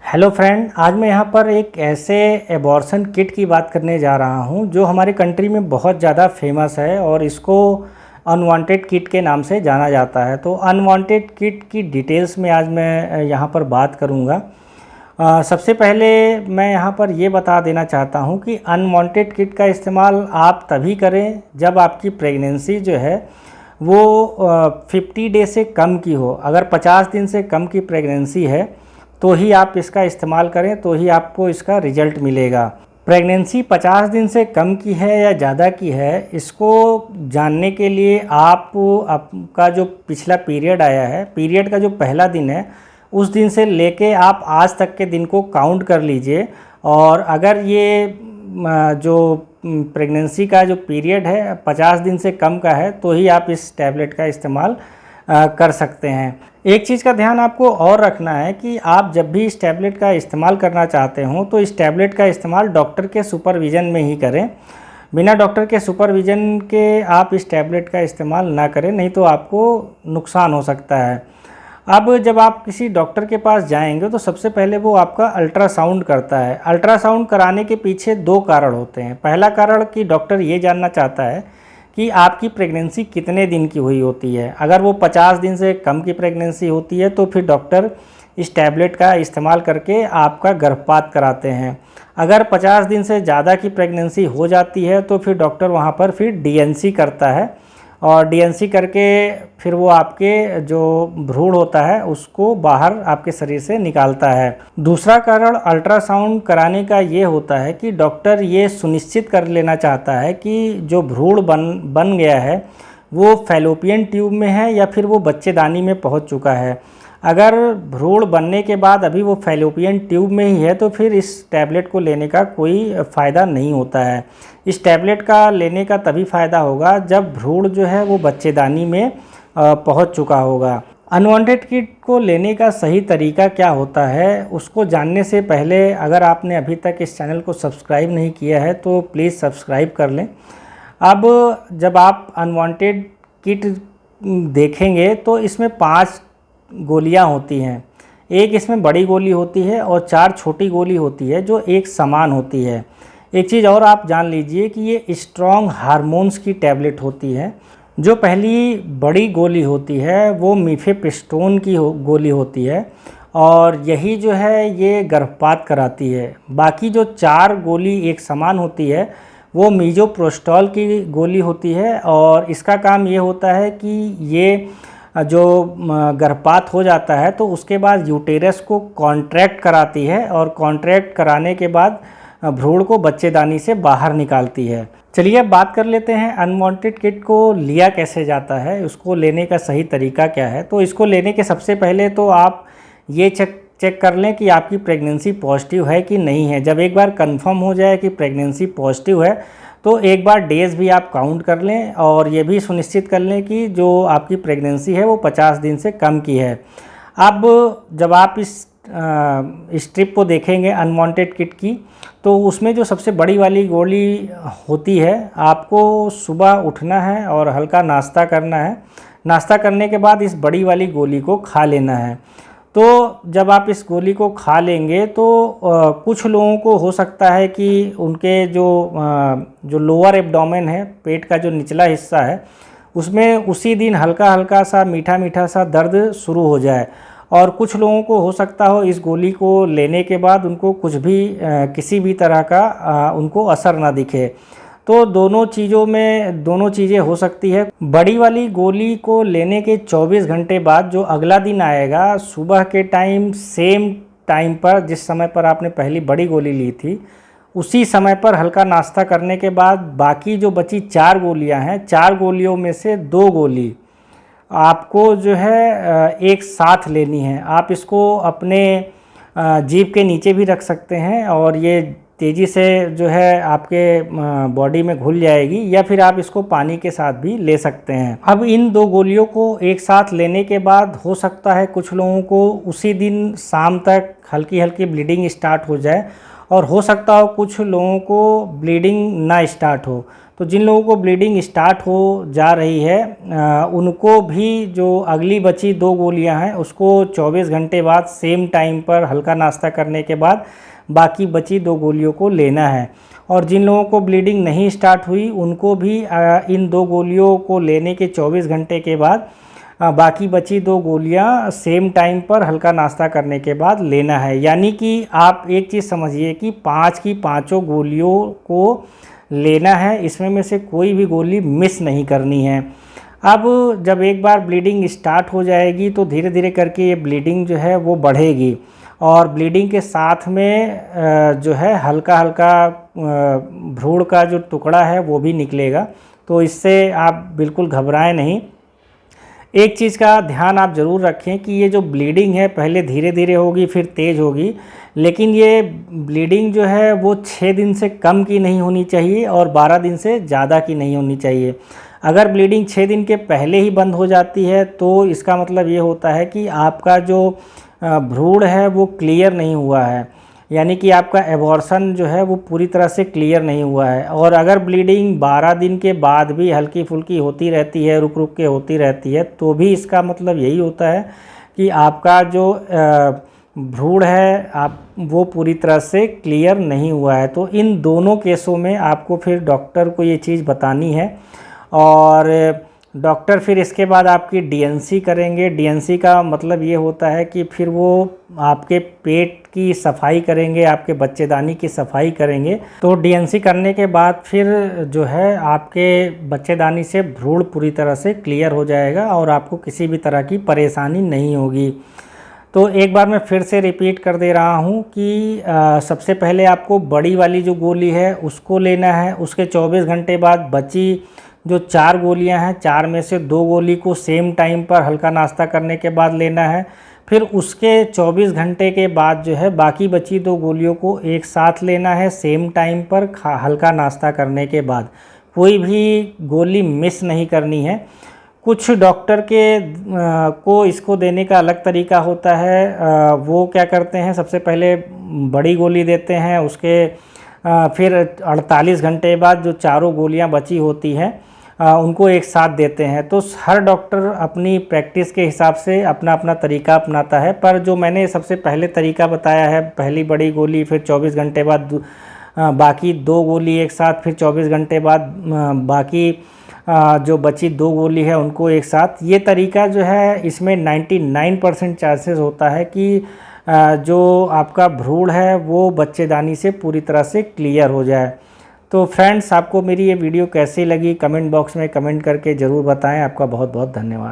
Hello friend, आज मैं यहाँ पर एक ऐसे एबॉर्शन किट की बात करने जा रहा हूँ जो हमारी कंट्री में बहुत ज़्यादा फेमस है और इसको अनवांटेड किट के नाम से जाना जाता है। तो अनवांटेड किट की डिटेल्स में आज मैं यहाँ पर बात करूँगा। सबसे पहले मैं यहाँ पर ये बता देना चाहता हूँ कि अनवांटेड किट का इस्तेमाल आप तभी करें जब आपकी प्रेगनेंसी जो है वो 50 डे से कम की हो। अगर 50 दिन से कम की प्रेगनेंसी है तो ही आप इसका इस्तेमाल करें, तो ही आपको इसका रिजल्ट मिलेगा। प्रेगनेंसी 50 दिन से कम की है या ज़्यादा की है, इसको जानने के लिए आपका जो पिछला पीरियड आया है, पीरियड का जो पहला दिन है, उस दिन से लेके आप आज तक के दिन को काउंट कर लीजिए। और अगर ये जो प्रेगनेंसी का जो पीरियड है 50 दिन से कम का है तो ही आप इस टैबलेट का इस्तेमाल कर सकते हैं। एक चीज़ का ध्यान आपको और रखना है कि आप जब भी इस टैबलेट का इस्तेमाल करना चाहते हो तो इस टैबलेट का इस्तेमाल डॉक्टर के सुपरविज़न में ही करें। बिना डॉक्टर के सुपरविज़न के आप इस टैबलेट का इस्तेमाल ना करें, नहीं तो आपको नुकसान हो सकता है। अब जब आप किसी डॉक्टर के पास जाएंगे तो सबसे पहले वो आपका अल्ट्रासाउंड करता है। अल्ट्रासाउंड कराने के पीछे दो कारण होते हैं। पहला कारण कि डॉक्टर ये जानना चाहता है कि आपकी प्रेगनेंसी कितने दिन की हुई होती है। अगर वो 50 दिन से कम की प्रेगनेंसी होती है तो फिर डॉक्टर इस टैबलेट का इस्तेमाल करके आपका गर्भपात कराते हैं। अगर 50 दिन से ज़्यादा की प्रेगनेंसी हो जाती है तो फिर डॉक्टर वहाँ पर फिर डीएनसी करता है और डीएनसी करके फिर वो आपके जो भ्रूण होता है उसको बाहर आपके शरीर से निकालता है। दूसरा कारण अल्ट्रासाउंड कराने का ये होता है कि डॉक्टर ये सुनिश्चित कर लेना चाहता है कि जो भ्रूण बन गया है वो फैलोपियन ट्यूब में है या फिर वो बच्चेदानी में पहुंच चुका है। अगर भ्रूण बनने के बाद अभी वो फैलोपियन ट्यूब में ही है तो फिर इस टैबलेट को लेने का कोई फ़ायदा नहीं होता है। इस टैबलेट का लेने का तभी फ़ायदा होगा जब भ्रूण जो है वो बच्चेदानी में पहुंच चुका होगा। अनवांटेड किट को लेने का सही तरीका क्या होता है उसको जानने से पहले अगर आपने अभी तक इस चैनल को सब्सक्राइब नहीं किया है तो प्लीज़ सब्सक्राइब कर लें। अब जब आप अनवांटेड किट देखेंगे तो इसमें 5 गोलियां होती हैं। एक इसमें बड़ी गोली होती है और 4 छोटी गोली होती है जो एक समान होती है। एक चीज़ और आप जान लीजिए कि ये स्ट्रॉन्ग हार्मोन्स की टैबलेट होती है। जो पहली बड़ी गोली होती है वो मीफेप्रिस्टोन की गोली होती है और यही जो है ये गर्भपात कराती है। बाकी जो 4 गोली एक समान होती है वो मीजोप्रोस्टॉल की गोली होती है और इसका काम ये होता है कि ये जो गर्भपात हो जाता है तो उसके बाद यूटेरस को कॉन्ट्रैक्ट कराती है और कॉन्ट्रैक्ट कराने के बाद भ्रूण को बच्चेदानी से बाहर निकालती है। चलिए अब बात कर लेते हैं अनवांटेड किट को लिया कैसे जाता है, उसको लेने का सही तरीका क्या है। तो इसको लेने के सबसे पहले तो आप ये चेक कर लें कि आपकी प्रेगनेंसी पॉजिटिव है कि नहीं है। जब एक बार कंफर्म हो जाए कि प्रेगनेंसी पॉजिटिव है तो एक बार डेज़ भी आप काउंट कर लें और ये भी सुनिश्चित कर लें कि जो आपकी प्रेगनेंसी है वो 50 दिन से कम की है। अब जब आप इस स्ट्रिप को देखेंगे अनवांटेड किट की तो उसमें जो सबसे बड़ी वाली गोली होती है, आपको सुबह उठना है और हल्का नाश्ता करना है। नाश्ता करने के बाद इस बड़ी वाली गोली को खा लेना है। तो जब आप इस गोली को खा लेंगे तो कुछ लोगों को हो सकता है कि उनके जो लोअर एब्डोमेन है, पेट का जो निचला हिस्सा है, उसमें उसी दिन हल्का हल्का सा मीठा मीठा सा दर्द शुरू हो जाए। और कुछ लोगों को हो सकता हो इस गोली को लेने के बाद उनको कुछ भी किसी भी तरह का उनको असर ना दिखे। तो दोनों चीज़ें हो सकती है। बड़ी वाली गोली को लेने के 24 घंटे बाद जो अगला दिन आएगा, सुबह के टाइम सेम टाइम पर जिस समय पर आपने पहली बड़ी गोली ली थी उसी समय पर हल्का नाश्ता करने के बाद बाकी जो बची 4 गोलियां हैं, 4 गोलियों में से 2 गोली आपको जो है एक साथ लेनी है। आप इसको अपने जीभ के नीचे भी रख सकते हैं और ये तेज़ी से जो है आपके बॉडी में घुल जाएगी, या फिर आप इसको पानी के साथ भी ले सकते हैं। अब इन 2 गोलियों को एक साथ लेने के बाद हो सकता है कुछ लोगों को उसी दिन शाम तक हल्की हल्की ब्लीडिंग स्टार्ट हो जाए और हो सकता हो कुछ लोगों को ब्लीडिंग ना स्टार्ट हो। तो जिन लोगों को ब्लीडिंग स्टार्ट हो जा रही है उनको भी जो अगली बची 2 गोलियां हैं उसको 24 घंटे बाद सेम टाइम पर हल्का नाश्ता करने के बाद बाकी बची 2 गोलियों को लेना है। और जिन लोगों को ब्लीडिंग नहीं स्टार्ट हुई उनको भी इन 2 गोलियों को लेने के 24 घंटे के बाद बाकी बची 2 गोलियां सेम टाइम पर हल्का नाश्ता करने के बाद लेना है। यानी कि आप एक चीज़ समझिए कि 5 की 5 गोलियों को लेना है, इसमें में से कोई भी गोली मिस नहीं करनी है। अब जब एक बार ब्लीडिंग स्टार्ट हो जाएगी तो धीरे धीरे करके ये ब्लीडिंग जो है वो बढ़ेगी और ब्लीडिंग के साथ में जो है हल्का हल्का भ्रूण का जो टुकड़ा है वो भी निकलेगा। तो इससे आप बिल्कुल घबराएं नहीं। एक चीज़ का ध्यान आप ज़रूर रखें कि ये जो ब्लीडिंग है पहले धीरे धीरे होगी फिर तेज़ होगी, लेकिन ये ब्लीडिंग जो है वो 6 दिन से कम की नहीं होनी चाहिए और 12 दिन से ज़्यादा की नहीं होनी चाहिए। अगर ब्लीडिंग 6 दिन के पहले ही बंद हो जाती है तो इसका मतलब ये होता है कि आपका जो भ्रूण है वो क्लियर नहीं हुआ है, यानी कि आपका एबॉर्शन जो है वो पूरी तरह से क्लियर नहीं हुआ है। और अगर ब्लीडिंग 12 दिन के बाद भी हल्की फुल्की होती रहती है, रुक रुक के होती रहती है, तो भी इसका मतलब यही होता है कि आपका जो भ्रूण है वो पूरी तरह से क्लियर नहीं हुआ है। तो इन दोनों केसों में आपको फिर डॉक्टर को ये चीज़ बतानी है और डॉक्टर फिर इसके बाद आपकी डीएनसी करेंगे। डीएनसी का मतलब ये होता है कि फिर वो आपके पेट की सफाई करेंगे, आपके बच्चेदानी की सफाई करेंगे। तो डीएनसी करने के बाद फिर जो है आपके बच्चेदानी से भ्रूण पूरी तरह से क्लियर हो जाएगा और आपको किसी भी तरह की परेशानी नहीं होगी। तो एक बार मैं फिर से रिपीट कर दे रहा हूँ कि सबसे पहले आपको बड़ी वाली जो गोली है उसको लेना है। उसके 24 घंटे बाद बची जो 4 गोलियां हैं, 4 में से 2 गोली को सेम टाइम पर हल्का नाश्ता करने के बाद लेना है। फिर उसके 24 घंटे के बाद जो है बाकी बची 2 गोलियों को एक साथ लेना है सेम टाइम पर हल्का नाश्ता करने के बाद। कोई भी गोली मिस नहीं करनी है। कुछ डॉक्टर को इसको देने का अलग तरीका होता है। वो क्या करते हैं, सबसे पहले बड़ी गोली देते हैं, उसके फिर 48 घंटे बाद जो 4 गोलियां बची होती हैं उनको एक साथ देते हैं। तो हर डॉक्टर अपनी प्रैक्टिस के हिसाब से अपना अपना तरीका अपनाता है, पर जो मैंने सबसे पहले तरीका बताया है, पहली बड़ी गोली फिर 24 घंटे बाद बाकी 2 गोली एक साथ, फिर 24 घंटे बाद बाकी जो बची 2 गोली है उनको एक साथ, ये तरीका जो है इसमें 99% चांसेस होता है कि जो आपका भ्रूण है वो बच्चेदानी से पूरी तरह से क्लियर हो जाए। तो फ्रेंड्स, आपको मेरी ये वीडियो कैसी लगी कमेंट बॉक्स में कमेंट करके ज़रूर बताएं। आपका बहुत बहुत धन्यवाद।